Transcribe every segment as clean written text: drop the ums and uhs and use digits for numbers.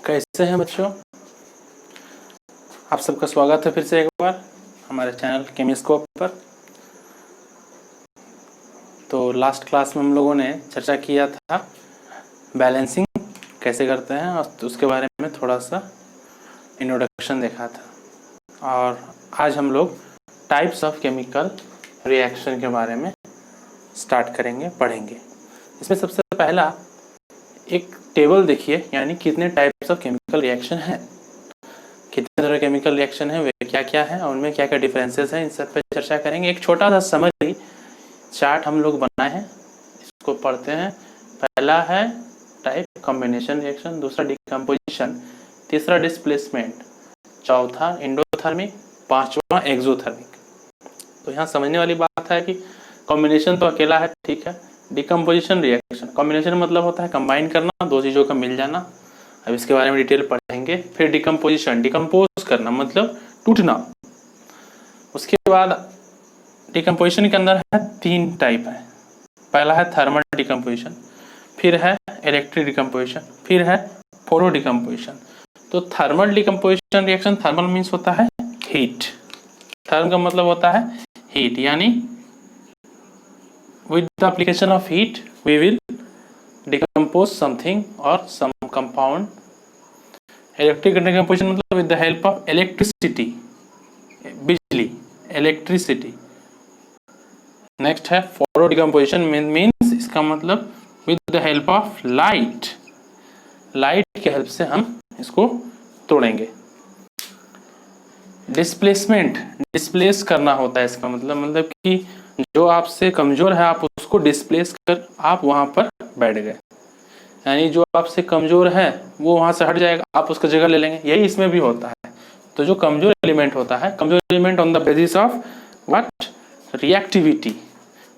कैसे हैं बच्चों? आप सबका स्वागत है फिर से एक बार हमारे चैनल केमिस्कोप पर। तो लास्ट क्लास में हम लोगों ने चर्चा किया था बैलेंसिंग कैसे करते हैं और उसके बारे में थोड़ा सा इंट्रोडक्शन देखा था। और आज हम लोग टाइप्स ऑफ केमिकल रिएक्शन के बारे में स्टार्ट करेंगे, पढ़ेंगे। इसमें सबसे पहला एक टेबल देखिए, यानी कितने टाइप्स ऑफ केमिकल रिएक्शन है, कितने तरह केमिकल रिएक्शन है, वे क्या क्या है और उनमें क्या क्या डिफरेंसेस हैं, इन सब पे चर्चा करेंगे। एक छोटा सा समरी चार्ट हम लोग बनाए हैं, इसको पढ़ते हैं। पहला है टाइप कॉम्बिनेशन रिएक्शन, दूसरा डिकम्पोजिशन, तीसरा डिस्प्लेसमेंट, चौथा एंडोथर्मिक, पांचवा एक्सोथर्मिक। तो यहाँ समझने वाली बात है कि कॉम्बिनेशन तो अकेला है, ठीक है। डिकम्पोजिशन रिएक्शन, कॉम्बिनेशन मतलब होता है कंबाइन करना, दो चीज़ों का मिल जाना। अब इसके बारे में डिटेल पढ़ेंगे। फिर डिकम्पोजिशन, डिकम्पोज करना मतलब टूटना। उसके बाद डिकम्पोजिशन के अंदर है तीन टाइप है। पहला है थर्मल डिकम्पोजिशन, फिर है इलेक्ट्रिक डिकम्पोजिशन, फिर है फोटो डिकम्पोजिशन। तो thermal decomposition reaction, thermal means होता है हीट, थर्म का मतलब होता है हीट, यानी with the application of heat we will decompose something or some compound. Electric decomposition मतलब with the help of electricity, बिजली, electricity. नेक्स्ट है फोटो डिकम्पोजिशन, मीन्स इसका मतलब with the help of light, light के help से हम इसको तोड़ेंगे। डिस्प्लेसमेंट, डिस्प्लेस करना होता है इसका मतलब कि जो आपसे कमजोर है आप उसको डिस्प्लेस कर आप वहां पर बैठ गए, यानी जो आपसे कमजोर है वो वहां से हट जाएगा, आप उसका जगह ले लेंगे। यही इसमें भी होता है। तो जो कमजोर एलिमेंट होता है, कमजोर element on the basis of what, reactivity,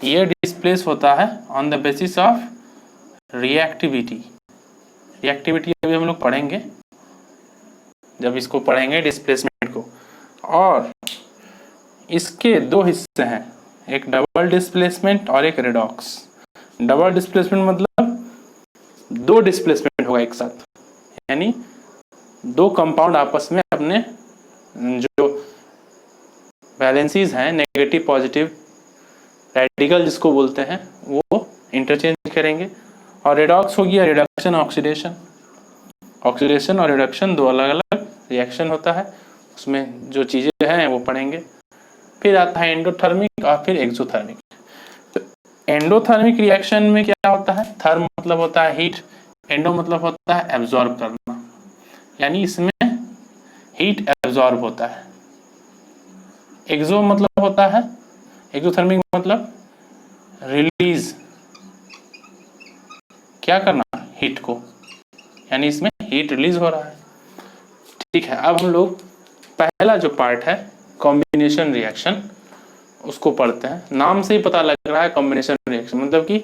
ये डिस्प्लेस होता है on the basis of reactivity. Reactivity अभी हम लोग पढ़ेंगे जब इसको पढ़ेंगे डिस्प्लेसमेंट को। और इसके दो हिस्से हैं, एक डबल डिस्प्लेसमेंट और एक रेडॉक्स। डबल डिस्प्लेसमेंट मतलब दो डिस्प्लेसमेंट होगा एक साथ, यानी दो कंपाउंड आपस में अपने जो वैलेंसीज हैं, नेगेटिव पॉजिटिव रेडिकल जिसको बोलते हैं, वो इंटरचेंज करेंगे। और रेडॉक्स हो गया रिडक्शन ऑक्सीडेशन। ऑक्सीडेशन और रिडक्शन दो अलग अलग रिएक्शन होता है, उसमें जो चीज़ें हैं वो पढ़ेंगे। फिर आता है एंडोथर्मिक और फिर एक्सोथर्मिक। तो एंडोथर्मिक रिएक्शन में क्या होता है, थर्म मतलब होता है हीट, एंडो मतलब होता है एब्जॉर्ब करना, यानी इसमें हीट एब्जॉर्ब होता है। एक्सो मतलब होता है, एक्सोथर्मिक मतलब रिलीज, क्या करना, हीट को, यानी इसमें हीट रिलीज हो रहा है। ठीक है, अब हम लोग पहला जो पार्ट है कॉम्बिनेशन रिएक्शन उसको पढ़ते हैं। नाम से ही पता लग रहा है कॉम्बिनेशन रिएक्शन मतलब कि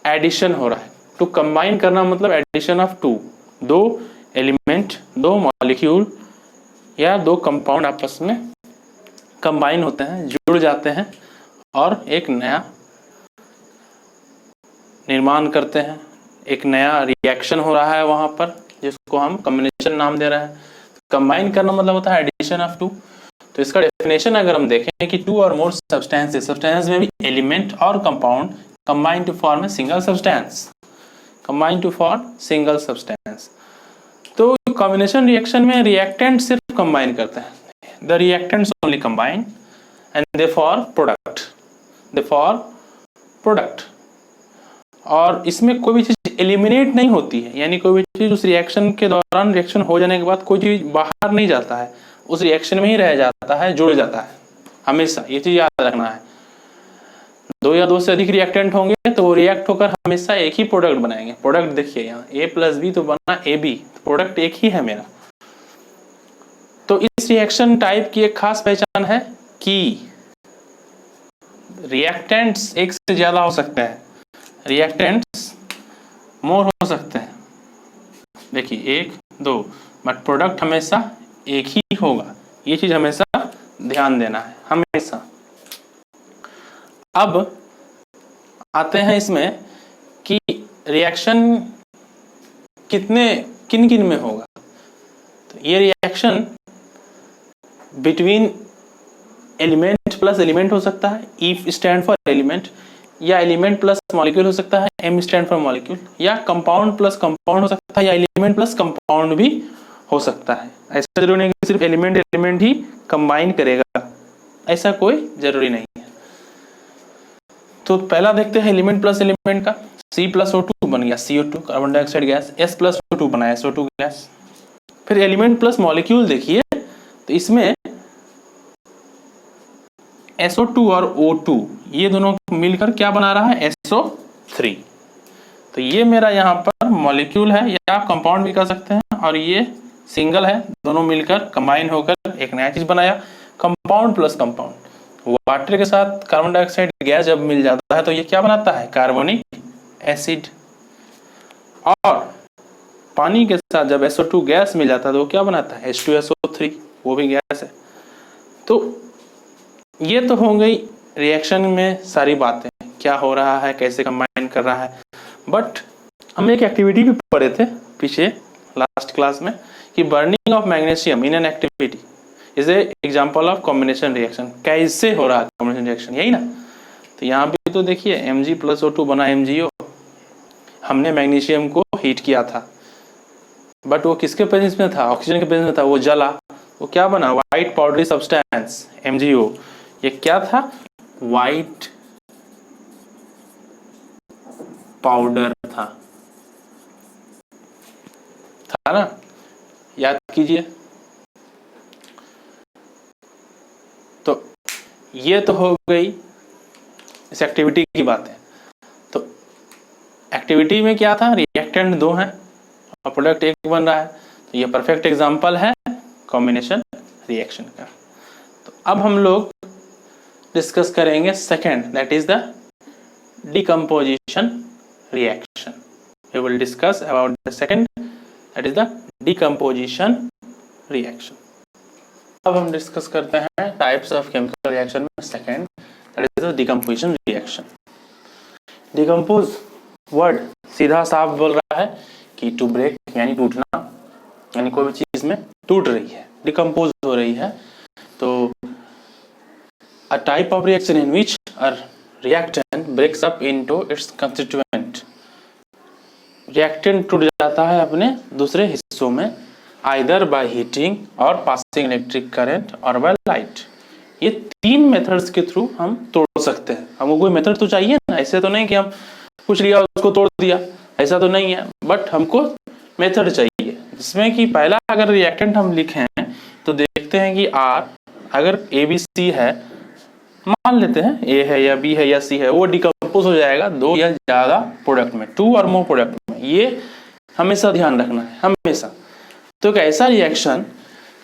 एडिशन हो रहा है। टू कंबाइन करना मतलब एडिशन ऑफ टू, दो एलिमेंट, दो मॉलिक्यूल या दो कंपाउंड आपस में कंबाइन होते हैं, जुड़ जाते हैं और एक नया निर्माण करते हैं, एक नया रिएक्शन हो रहा है वहां पर, जिसको हम कॉम्बिनेशन नाम दे रहे हैं। कंबाइन करना मतलब होता है एडिशन ऑफ टू। तो इसका डेफिनेशन अगर हम देखें कि टू और मोर सब्सटेंसेस, सब्सटेंस में भी एलिमेंट और compound combine to form a single substance, combine to form single substance. तो कॉम्बिनेशन रिएक्शन में रिएक्टेंट सिर्फ कंबाइन करते हैं, the reactants only combine and they form product, they form product. और इसमें कोई भी चीज एलिमिनेट नहीं होती है, यानी कोई भी चीज उस रिएक्शन के दौरान, रिएक्शन हो जाने के बाद कोई चीज बाहर नहीं जाता है, उस रिएक्शन में ही रह जाता है, जुड़ जाता है हमेशा। ये चीज याद रखना है। दो या दो से अधिक रिएक्टेंट होंगे तो वो रिएक्ट होकर हमेशा एक ही प्रोडक्ट बनाएंगे। प्रोडक्ट देखिए यहाँ A+B तो बना AB, प्रोडक्ट एक ही है मेरा। तो इस रिएक्शन टाइप की एक खास पहचान है कि रिएक्टेंट्स एक से ज्यादा हो सकते हैं, रिएक्टेंट्स मोर हो सकते हैं। देखिए एक दो, बट प्रोडक्ट हमेशा एक ही होगा, ये चीज हमेशा ध्यान देना है, हमेशा। अब आते हैं इसमें कि रिएक्शन कितने किन किन में होगा? तो ये reaction between element plus element हो सकता है, ई स्टैंड फॉर एलिमेंट, या एलिमेंट प्लस मॉलिक्यूल हो सकता है, एम स्टैंड फॉर मॉलिक्यूल, या कंपाउंड प्लस कंपाउंड हो सकता है, या एलिमेंट प्लस कंपाउंड भी हो सकता है। ऐसा जरूरी नहीं कि सिर्फ एलिमेंट एलिमेंट ही कंबाइन करेगा, ऐसा कोई जरूरी नहीं है। तो पहला देखते हैं एलिमेंट प्लस एलिमेंट का। C+O2 बन गया CO2 carbon dioxide gas, S+O2 बना SO2 गैस। फिर एलिमेंट प्लस मॉलिक्यूल देखिए, तो इसमें SO2 और O2 ये दोनों मिलकर क्या बना रहा है? SO3। तो ये मेरा यहाँ पर मॉलिक्यूल है, या आप कंपाउंड भी कह सकते हैं, और ये सिंगल है, दोनों मिलकर कंबाइन होकर एक नया चीज बनाया, कंपाउंड प्लस कंपाउंड। वाटर के साथ कार्बन डाइऑक्साइड गैस जब मिल जाता है तो ये क्या बनाता है? Carbonic acid. और पानी के साथ जब SO2 गैस मिल जाता है तो वो क्या बनाता है? H2SO3, वो भी गैस है। तो ये तो हो गई रिएक्शन में सारी बातें, क्या हो रहा है, कैसे कंबाइन कर रहा है। बट हम एक एक्टिविटी भी पढ़े थे पीछे लास्ट क्लास में कि burning of magnesium in an activity is a example of combination reaction. कैसे हो रहा है कॉम्बिनेशन रिएक्शन, यही ना? तो यहाँ पे तो देखिए Mg+O2 बना MgO, हमने मैग्नीशियम को हीट किया था, बट वो किसके प्रेजेंस में था? ऑक्सीजन के प्रेजेंस में था, वो जला, वो क्या बना? White powdery substance MgO। ये क्या था? व्हाइट पाउडर था ना? याद कीजिए। तो ये तो हो गई इस एक्टिविटी की बात है। तो एक्टिविटी में क्या था? रिएक्टेंट दो हैं और प्रोडक्ट एक बन रहा है, तो ये परफेक्ट एग्जांपल है कॉम्बिनेशन रिएक्शन का। तो अब हम लोग डिस्कस करेंगे second, that is the decomposition reaction. We will discuss about the second, that is the decomposition reaction. अब हम डिस्कस करते हैं टाइप्स ऑफ केमिकल रिएक्शन में second, that is the decomposition reaction. Decompose word सीधा साफ बोल रहा है कि टू ब्रेक यानी टूटना, यानी कोई भी चीज में टूट रही है, डिकम्पोज हो रही है। तो a type of reaction in which a reactant breaks up into its constituent। Reactant टूट जाता है अपने दूसरे हिस्सों में, either by heating और passing electric current और by light। ये तीन मेथड्स के थ्रू हम तोड़ सकते हैं। हमको कोई मेथड तो चाहिए ना, ऐसे तो नहीं कि हम कुछ लिया उसको तोड़ दिया, ऐसा तो नहीं है, बट हमको मेथड चाहिए जिसमें कि पहला अगर रिएक्टेंट हम लिखें तो देखते हैं कि R अगर ABC है, मान लेते हैं A है या B है या C है, वो डिकम्पोज हो जाएगा दो या ज्यादा प्रोडक्ट में, 2 और मोर प्रोडक्ट में। ये हमेशा ध्यान रखना है, हमेशा। तो एक ऐसा रिएक्शन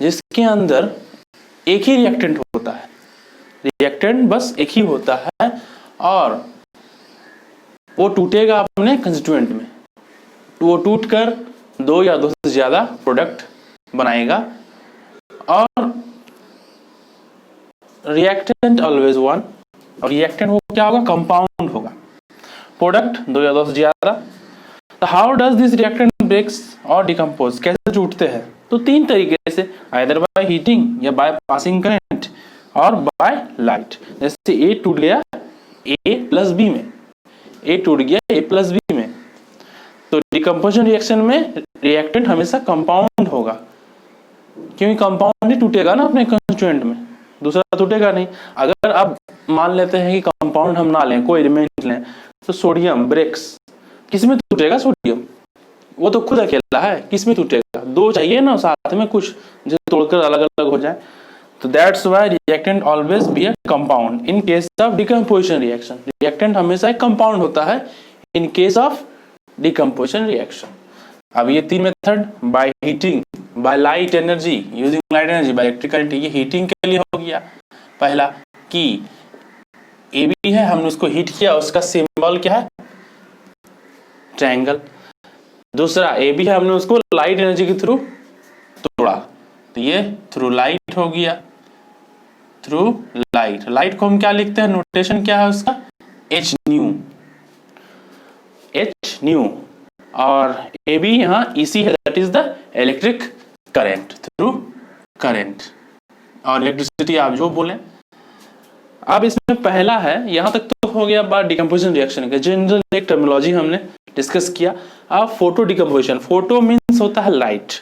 जिसके अंदर एक ही रिएक्टेंट होता है, रिएक्टेंट बस एक ही होता है, और वो टूटेगा अपने कंस्टिट्यूएंट में, वो टूट कर दो या दो से ज्यादा प्रोडक्ट बनाएगा। और रिएक्टेंट ऑलवेज वन, और रिएक्टेंट वो क्या होगा? कंपाउंड होगा, प्रोडक्ट दो या दो से ज्यादा। तो how does this reactant breaks और डिकम्पोज, कैसे टूटते हैं? तो तीन तरीके से, आइदर बाय हीटिंग या बाय पासिंग करंट और बाय लाइट। जैसे A टूट गया A+B में, A टूट गया A+B में, तो डिकम्पोजिशन रिएक्शन में रिएक्टेंट हमेशा कंपाउंड होगा, क्योंकि कंपाउंड ही टूटेगा ना अपने कंस्टिट्यूएंट में, दूसरा टूटेगा नहीं। अगर अब मान लेते हैं कि कंपाउंड हम ना लें, कोई एलिमेंट लें, तो सोडियम ब्रेक्स, किसमें टूटेगा? सोडियम, वो तो खुद अकेला है, किसमें टूटेगा? दो चाहिए ना साथ में कुछ जो तोड़कर अलग अलग हो जाए। तो that's why reactant always be a compound in case of decomposition reaction. Reactant हमेशा एक कंपाउंड होता है in case of decomposition reaction. अब ये तीन method, by heating, by light energy, using light energy, by electric current, ये heating के लिए हो गया। पहला कि AB है, हमने उसको हीट किया, उसका सिंबल क्या है? ट्रायंगल। दूसरा AB है, हमने उसको लाइट एनर्जी के थ्रू तोड़ा, तो ये थ्रू लाइट हो गया, थ्रू लाइट। लाइट को हम क्या लिखते हैं? नोटेशन क्या है उसका? H new, H new. और ए बी यहाँ EC है, that is the electric current, through current और इलेक्ट्रिसिटी आप जो बोले। अब इसमें पहला है, यहां तक तो हो गया बात डिकम्पोजिशन रिएक्शन का, जनरल एक टर्मिनोलॉजी हमने डिस्कस किया। अब फोटो डिकम्पोजिशन, फोटो मीन्स होता है लाइट,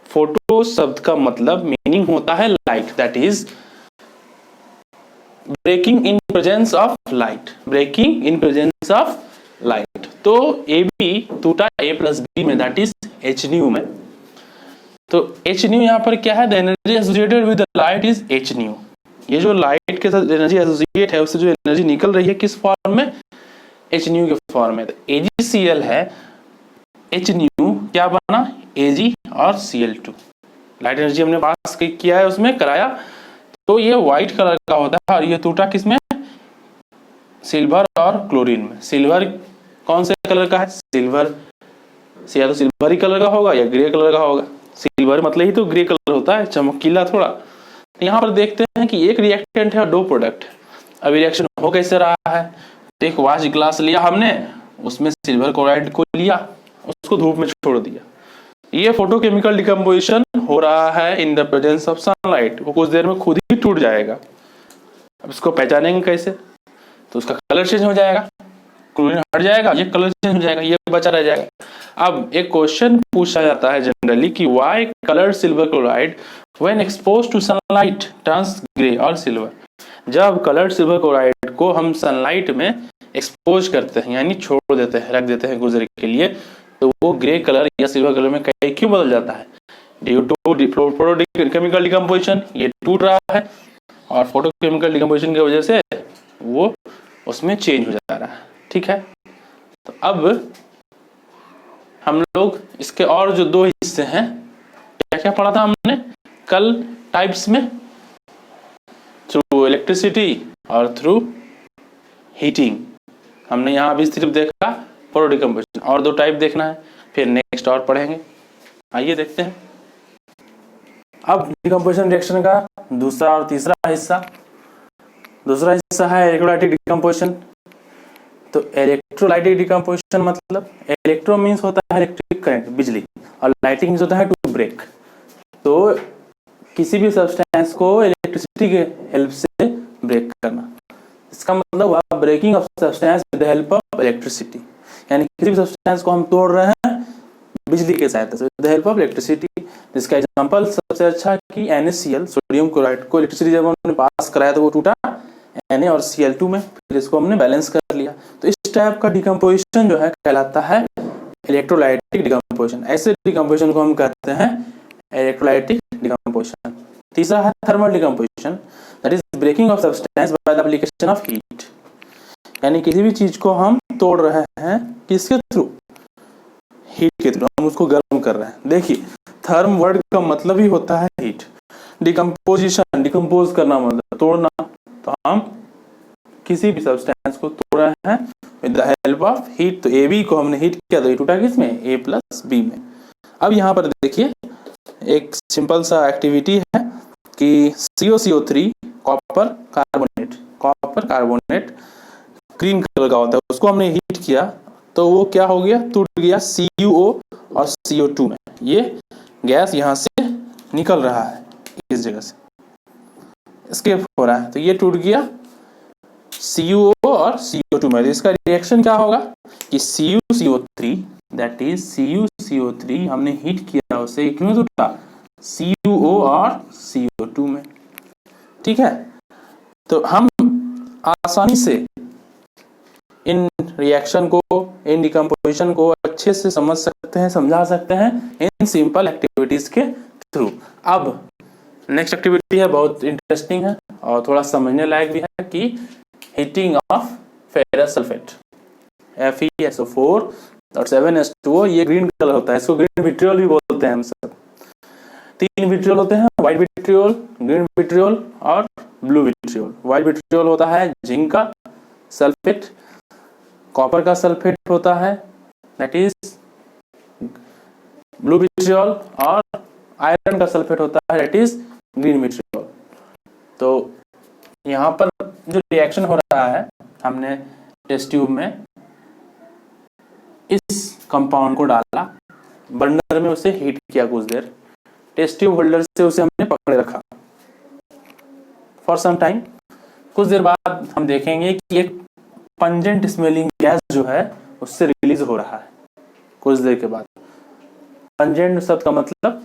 फोटो शब्द का मतलब मीनिंग होता है light, that is breaking in presence of light, breaking in presence of light. तो ए बी टूटा ए प्लस बी में, दैट इज एच न्यू में। तो एच न्यू यहाँ पर क्या है, the energy associated with the light is H nu. ये जो लाइट के साथ एनर्जी एसोसिएट है, उससे जो एनर्जी निकल रही है किस फॉर्म में, एच न्यू के फॉर्म में। तो AgCl है, एच न्यू क्या बना, Ag और Cl2। लाइट एनर्जी हमने पास किया है, उसमें कराया, तो ये व्हाइट कलर का होता है। और ये टूटा किसमें, सिल्वर और क्लोरीन में। सिल्वर कौन से कलर का है, सिल्वर से या तो सिल्वर ही कलर का होगा या ग्रे कलर का होगा। सिल्वर मतलब ही तो ग्रे कलर होता है, चमकीला थोड़ा। तो यहाँ पर देखते हैं कि एक रिएक्टेंट है और दो प्रोडक्ट है। अब रिएक्शन हो कैसे रहा है, तो एक वॉश ग्लास लिया हमने, उसमें सिल्वर क्लोराइड को लिया, उसको धूप में छोड़ दिया। ये फोटोकेमिकल डिकम्पोजिशन हो रहा है in the presence of sunlight. वो कुछ देर में खुद ही टूट जाएगा। अब इसको पहचानेंगे कैसे, तो उसका कलर चेंज हो जाएगा, क्लोरीन हट जाएगा, ये कलर चेंज हो जाएगा, ये बचा रह जाएगा। अब एक क्वेश्चन पूछा जाता है जनरली कि why colour silver chloride when exposed to sunlight turns grey और सिल्वर। जब कलर सिल्वर क्लोराइड को हम सनलाइट में एक्सपोज करते हैं, यानी छोड़ देते हैं, रख देते हैं गुजर के लिए, तो वो ग्रे कलर या सिल्वर कलर में क्यों बदल जाता है, ड्यू टू फोटोकेमिकल डिकम्पोजिशन। ये टूट रहा है और फोटोकेमिकल डिकम्पोजिशन की वजह से वो उसमें चेंज हो जा रहा है। ठीक है, तो अब हम लोग इसके और जो दो हिस्से हैं, क्या क्या पढ़ा था हमने कल टाइप्स में, थ्रू इलेक्ट्रिसिटी और थ्रू हीटिंग। हमने यहाँ अभी सिर्फ देखा फोटो डिकम्पोजिशन, और दो टाइप देखना है, फिर नेक्स्ट और पढ़ेंगे। आइए देखते हैं अब डिकम्पोजिशन रिएक्शन का दूसरा और तीसरा हिस्सा। दूसरा हिस्सा है इलेक्ट्रोलाइटिक डिकम्पोजिशन। तो इलेक्ट्रोलाइटिक डिकम्पोजिशन मतलब, इलेक्ट्रो मीन्स होता है इलेक्ट्रिक करंट, बिजली, और लाइटिक मीन्स होता है टू ब्रेक। तो किसी भी सब्सटेंस को इलेक्ट्रिसिटी के हेल्प से ब्रेक करना, इसका मतलब हुआ breaking of substance with the help of electricity. यानी किसी भी सब्सटेंस को हम तोड़ रहे हैं बिजली के सहायता से, with the help of electricity. इसका एग्जांपल सबसे अच्छा है कि NaCl, सोडियम क्लोराइड को इलेक्ट्रिसिटी जब हमने पास कराया तो वो टूटा Na और Cl2 में, फिर इसको हमने बैलेंस कर लिया। तो इस टाइप का डिकम्पोजिशन जो है कहलाता है इलेक्ट्रोलाइटिक डिकम्पोजिशन। ऐसे डिकम्पोजिशन को हम कहते हैं इलेक्ट्रोलाइटिक डिकम्पोजिशन। तीसरा है thermal decomposition, that is breaking of substance by the application of heat. यानी किसी भी चीज को हम तोड़ रहे हैं किसके थ्रू, हीट के थ्रू, हम उसको गर्म कर रहे हैं। देखिए थर्म वर्ड का मतलब ही होता है हीट, डिकम्पोजिशन डिकम्पोज करना मतलब तोड़ना। तो हम किसी भी सब्सटेंस को तोड़ रहे हैं with the help of heat. तो AB को हमने हीट किया तो ये टूटा किसमें, A प्लस B में। अब यहाँ पर देखिए एक सिंपल सा एक्टिविटी है कि COCO3 copper carbonate green colour का होता है, उसको हमने हीट किया तो वो क्या हो गया, टूट गया CuO और CO2 में। ये गैस यहाँ से निकल रहा है इस जगह से, एस्केप हो रहा है, तो ये टूट गया CuO और CO2 में। इसका रिएक्शन क्या होगा कि CuCO3, दैट इज CuCO3 हमने हीट किया, उसे क्यों टूटा, CuO और CO2 में। ठीक है, तो हम आसानी से इन रिएक्शन को, इन डिकम्पोजिशन को अच्छे से समझ सकते हैं, समझा सकते हैं इन सिंपल एक्टिविटीज के थ्रू। अब नेक्स्ट एक्टिविटी है, बहुत इंटरेस्टिंग है और थोड़ा समझने लायक भी है, कि heating of ferrous sulphate FeSO4 और 7H2O। ये ग्रीन कलर होता है, इसको ग्रीन विट्रियोल भी बोलते हैं हम सब। तीन विट्रियोल होते हैं, व्हाइट विट्रियोल, ग्रीन विट्रियोल और ब्लू विट्रियोल। व्हाइट विट्रियोल होता है जिंक का सल्फेट, कॉपर का सल्फेट होता है दैट इज ब्लू विट्रियोल, और आयरन का सल्फेट होता है दैट इज ग्रीन विट्रियोल। तो यहाँ पर जो रिएक्शन हो रहा है, हमने टेस्ट ट्यूब में इस कंपाउंड को डाला बर्नर में, उसे हीट किया कुछ देर, टेस्ट ट्यूब होल्डर से उसे हमने पकड़े रखा फॉर सम टाइम। कुछ देर बाद हम देखेंगे कि एक पंजेंट स्मेलिंग गैस जो है उससे रिलीज हो रहा है कुछ देर के बाद। पंजेंट शब्द का मतलब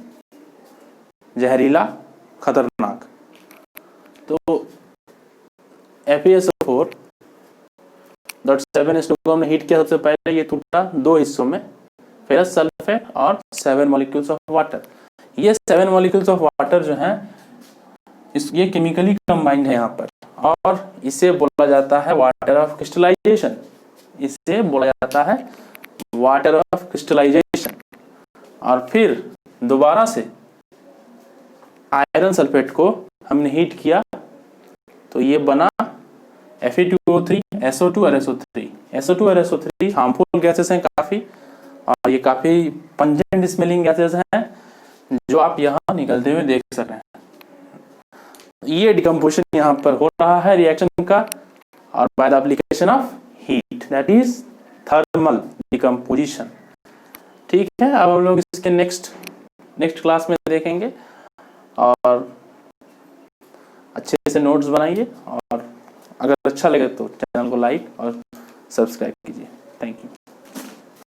जहरीला, खतरनाक। तो FeSO4.7H2 को हमने हीट किया सबसे पहले, ये टूटा 2 हिस्सों में, फेरस सल्फेट और 7 मॉलिक्यूल्स ऑफ वाटर। ये 7 मॉलिक्यूल्स ऑफ वाटर जो हैं ये केमिकली कंबाइंड है यहाँ पर, और इसे बोला जाता है वाटर ऑफ क्रिस्टलाइजेशन। इसे बोला जाता है वाटर ऑफ क्रिस्टलाइजेशन। और फिर दोबारा से आयरन सल्फेट को हमने हीट किया तो ये बना Fe2O3, SO2 और SO3। SO2 और SO3 हार्मफुल गैसेस हैं काफ़ी, और ये काफ़ी पंजेंट स्मेलिंग गैसेस हैं जो आप यहाँ निकलते हुए देख सक रहे हैं। ये डिकम्पोजिशन यहाँ पर हो रहा है रिएक्शन का, और bye the application of heat, that is thermal decomposition. ठीक है, अब हम लोग इसके नेक्स्ट क्लास में देखेंगे, और अच्छे से नोट्स बनाइए, और अगर अच्छा लगे तो चैनल को लाइक और सब्सक्राइब कीजिए। Thank you.